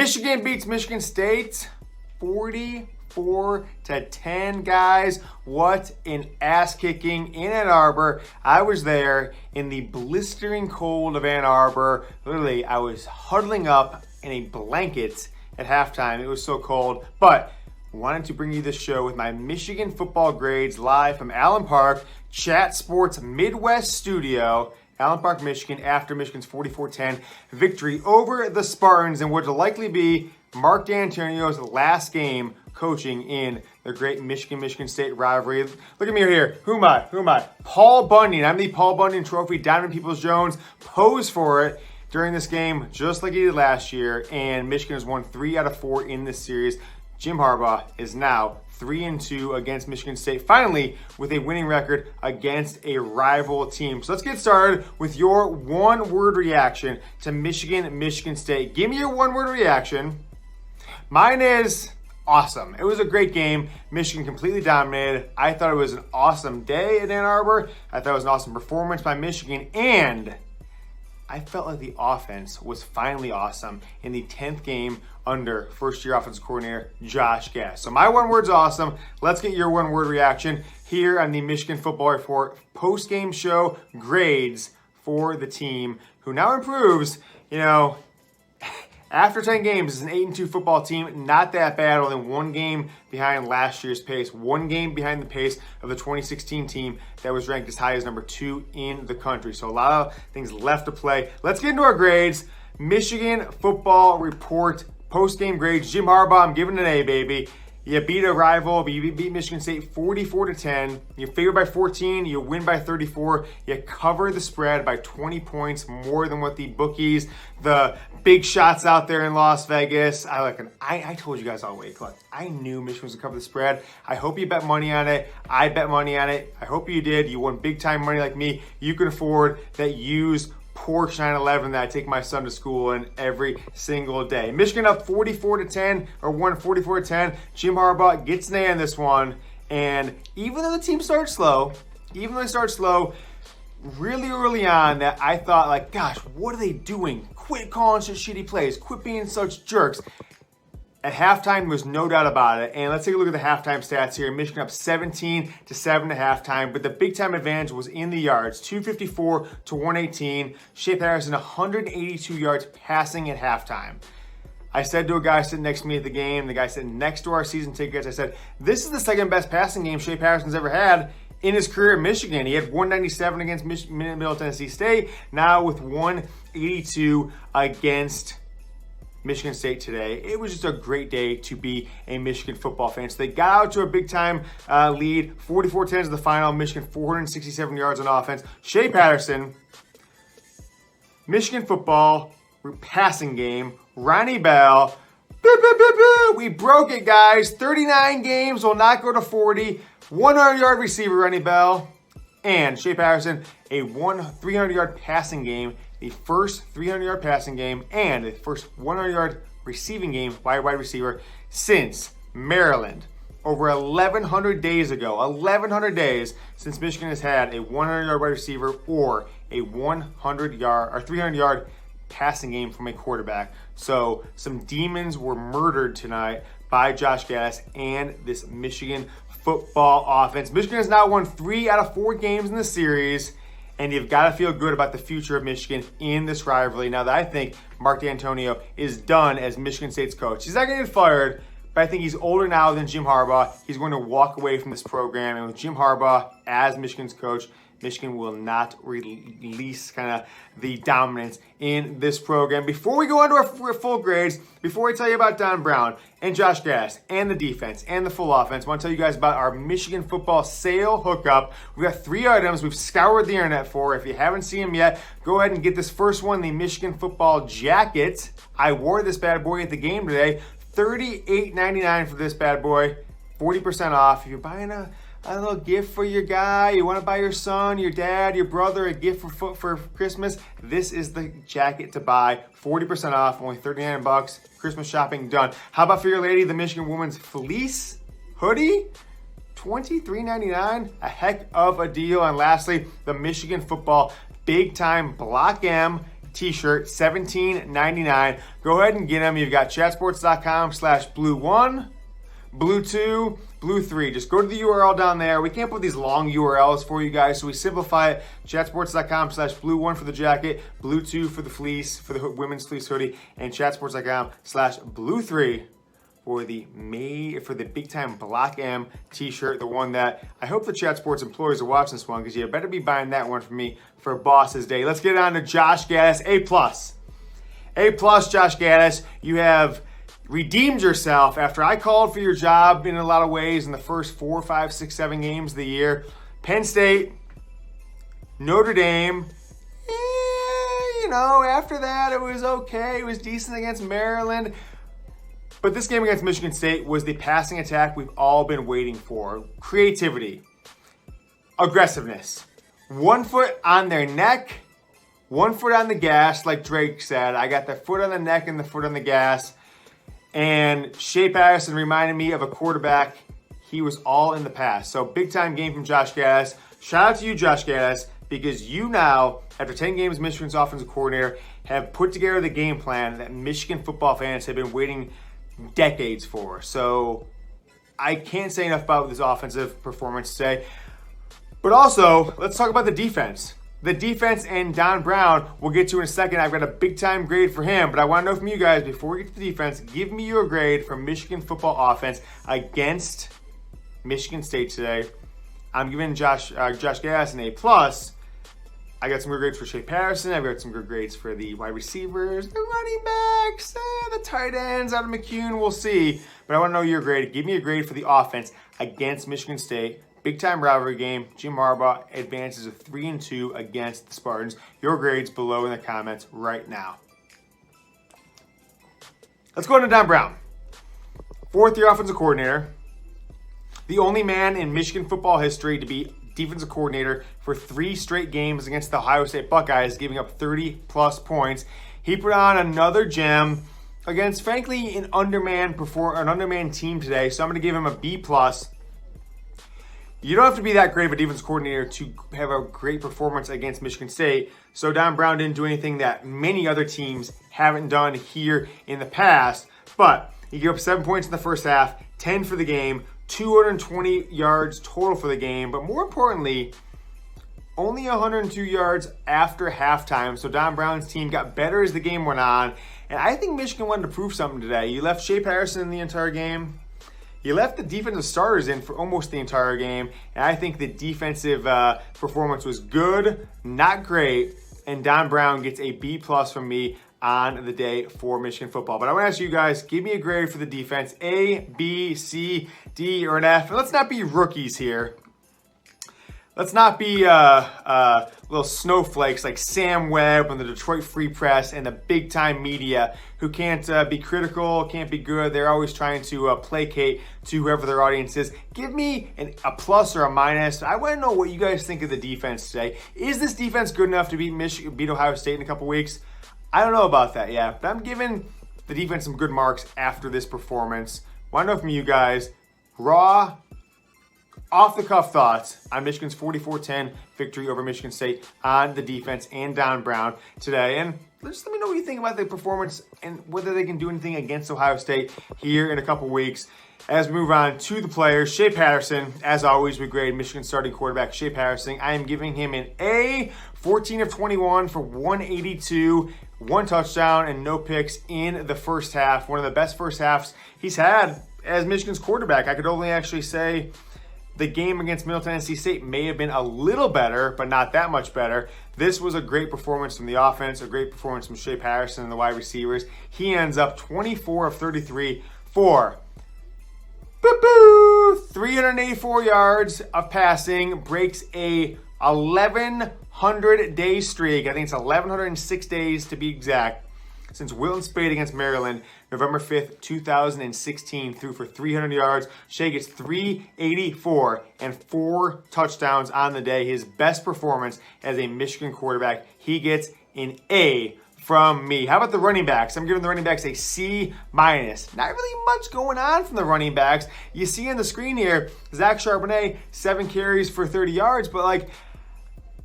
Michigan beats Michigan State 44-10, guys. What an ass kicking in Ann Arbor. I was there in the blistering cold of Ann Arbor. Literally, I was huddling up in a blanket at halftime. It was so cold, but wanted to bring you this show with my Michigan football grades live from Allen Park, Chat Sports Midwest Studio, Allen Park, Michigan, after Michigan's 44-10 victory over the Spartans and what will likely be Mark Dantonio's last game coaching in the great Michigan State rivalry. Look at me here. Who am I? Paul Bunyan. I'm the Paul Bunyan Trophy. Donovan Peoples-Jones posed for it during this game, just like he did last year, and Michigan has won 3 out of 4 in this series. Jim Harbaugh is now 3-2 against Michigan State, finally with a winning record against a rival team. So let's get started with your one-word reaction to Michigan State. Give me your one-word reaction. Mine is awesome. It was a great game. Michigan completely dominated. I thought it was an awesome day in Ann Arbor. I thought it was an awesome performance by Michigan, and I felt like the offense was finally awesome in the 10th game under first-year offensive coordinator Josh Gattis. So my one word's awesome. Let's get your one-word reaction here on the Michigan Football Report post-game show grades for the team, who now improves, after 10 games, it's an 8-2 football team. Not that bad, only one game behind last year's pace, one game behind the pace of the 2016 team that was ranked as high as number 2 in the country. So a lot of things left to play. Let's get into our grades. Michigan Football Report post-game grades. Jim Harbaugh, I'm giving an A, baby. You beat a rival, but you beat Michigan State 44-10. You favored by 14. You win by 34. You cover the spread by 20 points, more than what the bookies, the big shots out there in Las Vegas. I told you guys all week. Look, I knew Michigan was going to cover the spread. I hope you bet money on it. I bet money on it. I hope you did. You won big time money like me. You can afford that. Use Porsche 911 that I take my son to school in every single day. Michigan up 44-10, or won 44-10. Jim Harbaugh gets an A in this one. And even though the team started slow, really early on, that I thought, gosh, what are they doing? Quit calling such shitty plays. Quit being such jerks. At halftime, there was no doubt about it. And let's take a look at the halftime stats here. Michigan up 17-7 at halftime, but the big time advantage was in the yards, 254 to 118. Shea Patterson, 182 yards passing at halftime. I said to a guy sitting next to me at the game, the guy sitting next to our season tickets, I said, this is the second best passing game Shea Patterson's ever had in his career at Michigan. He had 197 against Middle Tennessee State, now with 182 against Michigan State today. It was just a great day to be a Michigan football fan. So they got out to a big-time lead. 44-10 is the final. Michigan 467 yards on offense. Shea Patterson, Michigan football passing game. Ronnie Bell. We broke it, guys. 39 games will not go to 40. 100-yard receiver, Ronnie Bell. And Shea Patterson, a 300-yard passing game. The first 300-yard passing game and the first 100-yard receiving game by a wide receiver since Maryland. Over 1,100 days ago, 1,100 days since Michigan has had a 100-yard wide receiver or a 100-yard or 300-yard passing game from a quarterback. So some demons were murdered tonight by Josh Gattis and this Michigan football offense. Michigan has now won 3 out of 4 games in the series. And you've got to feel good about the future of Michigan in this rivalry. Now that I think Mark Dantonio is done as Michigan State's coach. He's not going to get fired, but I think he's older now than Jim Harbaugh. He's going to walk away from this program. And with Jim Harbaugh as Michigan's coach, Michigan will not release kind of the dominance in this program. Before we go on to our full grades, before I tell you about Don Brown and Josh Gattis and the defense and the full offense, I want to tell you guys about our Michigan football sale hookup. We've got 3 items we've scoured the internet for. If you haven't seen them yet, go ahead and get this first one, the Michigan football jacket. I wore this bad boy at the game today. $38.99 for this bad boy. 40% off. If you're buying a little gift for your guy, you want to buy your son, your dad, your brother a gift for Christmas, this is the jacket to buy. 40% off, only $39. Christmas shopping done. How about for your lady, the Michigan Women's Fleece hoodie? $23.99, a heck of a deal. And lastly, the Michigan football big time Block M t-shirt, $17.99. Go ahead and get them. You've got chatsports.com/blue1, blue2, blue3. Just go to the URL down there. We can't put these long URLs for you guys, so we simplify it. Chatsports.com/blue1 for the jacket, blue2 for the fleece, for the women's fleece hoodie, and chatsports.com/blue3 for the big time Block M t-shirt, the one that I hope the Chat Sports employees are watching this one, because you better be buying that one for me for Boss's Day. Let's get on to Josh Gattis, A+. A+, Josh Gattis. You have redeemed yourself after I called for your job in a lot of ways in the first 4, 5, 6, 7 games of the year. Penn State, Notre Dame. After that, it was okay. It was decent against Maryland. But this game against Michigan State was the passing attack we've all been waiting for. Creativity, aggressiveness, 1 foot on their neck, 1 foot on the gas, like Drake said. I got the foot on the neck and the foot on the gas. And Shea Patterson reminded me of a quarterback. He was all in the past. So big time game from Josh Gattis. Shout out to you, Josh Gattis, because you now, after 10 games, Michigan's offensive coordinator, have put together the game plan that Michigan football fans have been waiting decades for. So I can't say enough about this offensive performance today. But also, let's talk about the defense. The defense and Don Brown, we'll get to in a second. I've got a big time grade for him, but I want to know from you guys, before we get to the defense, give me your grade for Michigan football offense against Michigan State today. I'm giving Josh Gattis an A+. I got some good grades for Shea Patterson. I've got some good grades for the wide receivers, the running backs, the tight ends out of McCune. We'll see. But I want to know your grade. Give me a grade for the offense against Michigan State. Big time rivalry game. Jim Harbaugh advances of 3-2 against the Spartans. Your grades below in the comments right now. Let's go into Don Brown. 4th-year offensive coordinator. The only man in Michigan football history to be defensive coordinator for 3 straight games against the Ohio State Buckeyes, giving up 30-plus points. He put on another gem against, frankly, an undermanned team today, so I'm going to give him a B+. You don't have to be that great of a defense coordinator to have a great performance against Michigan State, so Don Brown didn't do anything that many other teams haven't done here in the past, but he gave up 7 points in the first half, 10 for the game, 220 yards total for the game, but more importantly, only 102 yards after halftime. So Don Brown's team got better as the game went on, and I think Michigan wanted to prove something today. You left Shea Patterson in the entire game. You left the defensive starters in for almost the entire game, and I think the defensive performance was good, not great, and Don Brown gets a B+ from me on the day for Michigan football. But I want to ask you guys, give me a grade for the defense, A, B, C, D, or an F. And let's not be rookies here. Let's not be little snowflakes like Sam Webb and the Detroit Free Press and the big-time media who can't be critical, can't be good. They're always trying to placate to whoever their audience is. Give me a plus or a minus. I want to know what you guys think of the defense today. Is this defense good enough to beat Ohio State in a couple weeks? I don't know about that yet, but I'm giving the defense some good marks after this performance. Want to know from you guys, raw, off-the-cuff thoughts on Michigan's 44-10 victory over Michigan State on the defense and Don Brown today. And just let me know what you think about the performance and whether they can do anything against Ohio State here in a couple weeks. As we move on to the players, Shea Patterson, as always, we grade Michigan starting quarterback Shea Patterson. I am giving him an A, 14 of 21 for 182, 1 touchdown, and no picks in the first half. One of the best first halves he's had as Michigan's quarterback. I could only actually say the game against Middle Tennessee State may have been a little better, but not that much better. This was a great performance from the offense, a great performance from Shea Patterson and the wide receivers. He ends up 24 of 33 for 384 yards of passing, breaks a 1,100-day streak. I think it's 1,106 days to be exact, since Wilton Spade against Maryland, November 5th, 2016, threw for 300 yards. Shea gets 384 and 4 touchdowns on the day. His best performance as a Michigan quarterback. He gets an A from me. How about the running backs? I'm giving the running backs a C-. Not really much going on from the running backs. You see on the screen here, Zach Charbonnet, 7 carries for 30 yards, but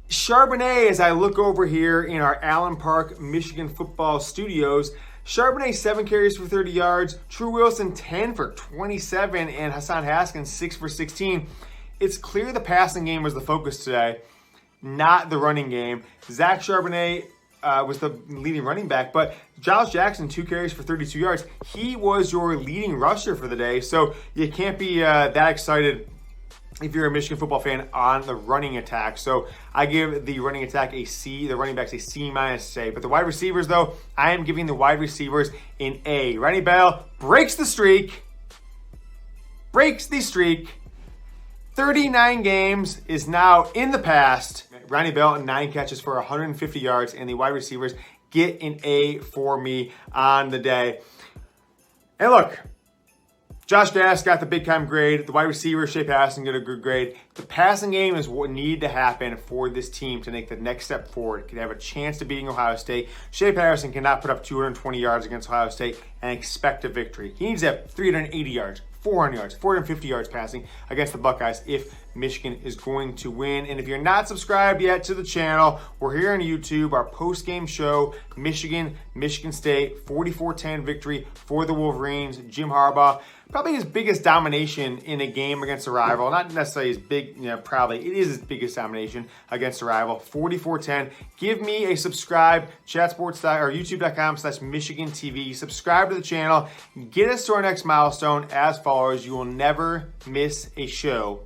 Charbonnet, as I look over here in our Allen Park, Michigan football studios, Charbonnet 7 carries for 30 yards, True Wilson 10 for 27, and Hassan Haskins 6 for 16. It's clear the passing game was the focus today, not the running game. Zach Charbonnet was the leading running back, but Giles Jackson 2 carries for 32 yards. He was your leading rusher for the day, so you can't be that excited if you're a Michigan football fan on the running attack. So I give the running attack a C, the running backs a C minus today. But the wide receivers, though, I am giving the wide receivers an A. Ronnie Bell breaks the streak. 39 games is now in the past. Ronnie Bell, 9 catches for 150 yards, and the wide receivers get an A for me on the day. And look, Josh Gattis got the big time grade. The wide receiver, Shea Patterson, got a good grade. The passing game is what needed to happen for this team to make the next step forward. Could have a chance to beating Ohio State. Shea Patterson cannot put up 220 yards against Ohio State and expect a victory. He needs to have 380 yards, 400 yards, 450 yards passing against the Buckeyes if Michigan is going to win. And if you're not subscribed yet to the channel, we're here on YouTube, our post-game show, Michigan State, 44-10 victory for the Wolverines. Jim Harbaugh, probably his biggest domination in a game against a rival. Not necessarily his big, probably. It is his biggest domination against a rival. 44-10. Give me a subscribe, chatsports.com or youtube.com/Michigan TV. Subscribe to the channel. Get us to our next milestone as follows. You will never miss a show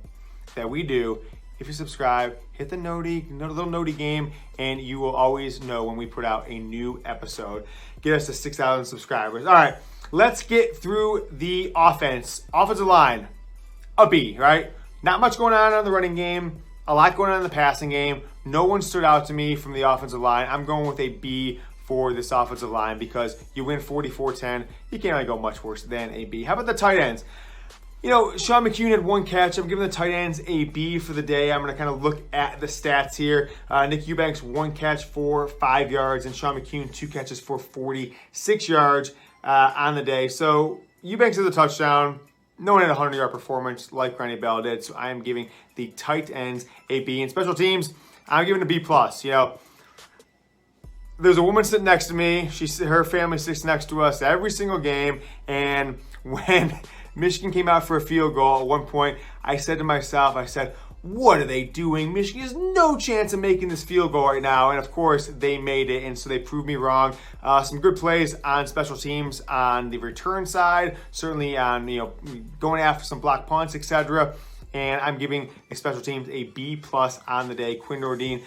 that we do. If you subscribe, hit the little noti game, and you will always know when we put out a new episode. Get us to 6,000 subscribers. All right. Let's get through the offense. Offensive line, a B, right? Not much going on the running game. A lot going on in the passing game. No one stood out to me from the offensive line. I'm going with a B for this offensive line because you win 44-10. You can't really go much worse than a B. How about the tight ends? Sean McCune had 1 catch. I'm giving the tight ends a B for the day. I'm going to kind of look at the stats here. Nick Eubanks, 1 catch for 5 yards, and Sean McCune, 2 catches for 46 yards. On the day. So Eubanks has a touchdown. No one had a 100-yard performance like Ronnie Bell did. So I am giving the tight ends a B. And special teams, I'm giving a B+. There's a woman sitting next to me. Her family sits next to us every single game. And when Michigan came out for a field goal at one point, I said to myself, what are they doing? Michigan has no chance of making this field goal right now. And of course, they made it. And so they proved me wrong. Some good plays on special teams on the return side, certainly on, going after some block punts, etc. And I'm giving the special teams a B+ on the day. Quinn Nordine,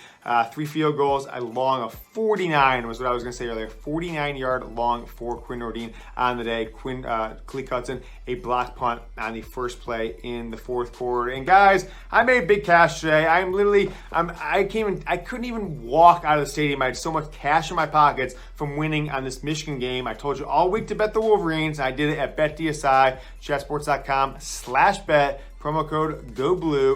3 field goals, a long of 49 was what I was going to say earlier. 49-yard long for Quinn Nordine on the day. Khaleke Hudson, a block punt on the first play in the 4th quarter. And guys, I made big cash today. I couldn't even walk out of the stadium. I had so much cash in my pockets from winning on this Michigan game. I told you all week to bet the Wolverines. I did it at BetDSI, chatsports.com/bet. Promo code Go Blue.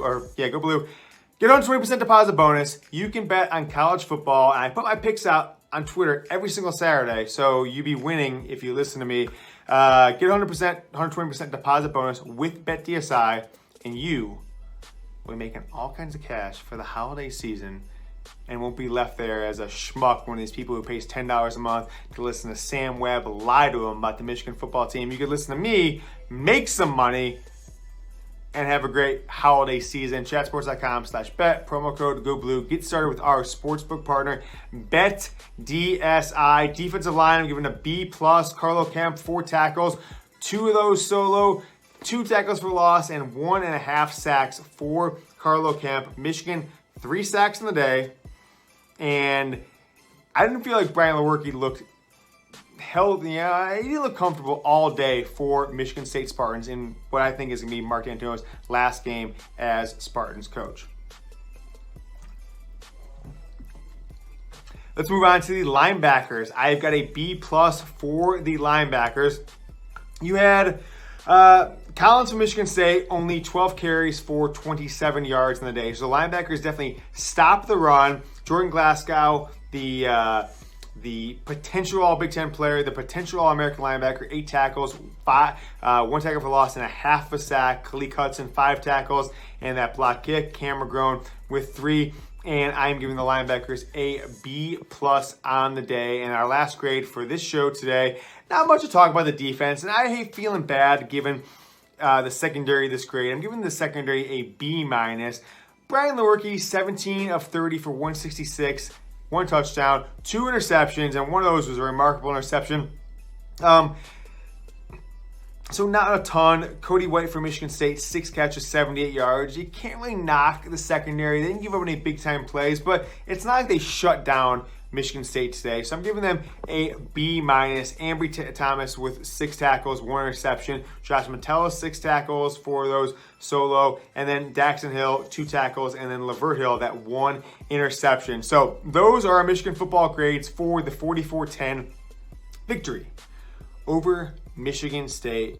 Get on 20% deposit bonus. You can bet on college football. And I put my picks out on Twitter every single Saturday. So you be winning if you listen to me. Get 120% deposit bonus with BetDSI. And you will be making all kinds of cash for the holiday season and won't be left there as a schmuck, one of these people who pays $10 a month to listen to Sam Webb lie to him about the Michigan football team. You could listen to me, make some money, and have a great holiday season. Chatsports.com/bet, promo code GoBlue. Get started with our sportsbook partner, BetDSI. Defensive line, I'm giving a B+. Carlo Kemp, 4 tackles, 2 of those solo, 2 tackles for loss, and 1.5 sacks for Carlo Kemp. Michigan, 3 sacks in the day. And I didn't feel like Brian Lewerke looked he didn't look comfortable all day for Michigan State Spartans in what I think is going to be Mark Dantonio's last game as Spartans coach. Let's move on to the linebackers. I've got a B+ for the linebackers. You had Collins from Michigan State, only 12 carries for 27 yards in the day. So the linebackers definitely stopped the run. Jordan Glasgow, the potential All-Big Ten player, the potential All-American linebacker, 8 tackles, 1 tackle for loss, and a half a sack. Khaleke Hudson, 5 tackles, and that block kick. Cam McGrone with 3. And I'm giving the linebackers a B+ on the day. And our last grade for this show today, not much to talk about the defense. And I hate feeling bad given the secondary this grade. I'm giving the secondary a B-. Brian Lewerke, 17 of 30 for 166, 1 touchdown, 2 interceptions, and one of those was a remarkable interception. So not a ton. Cody White for Michigan State, 6 catches, 78 yards. You can't really knock the secondary. They didn't give up any big-time plays, but it's not like they shut down Michigan State today. So I'm giving them a B-. Ambry Thomas with 6 tackles, 1 interception. Josh Metellus, 6 tackles, 4 of those solo. And then Daxton Hill, 2 tackles. And then LaVert Hill, that 1 interception. So those are our Michigan football grades for the 44-10 victory over Michigan State.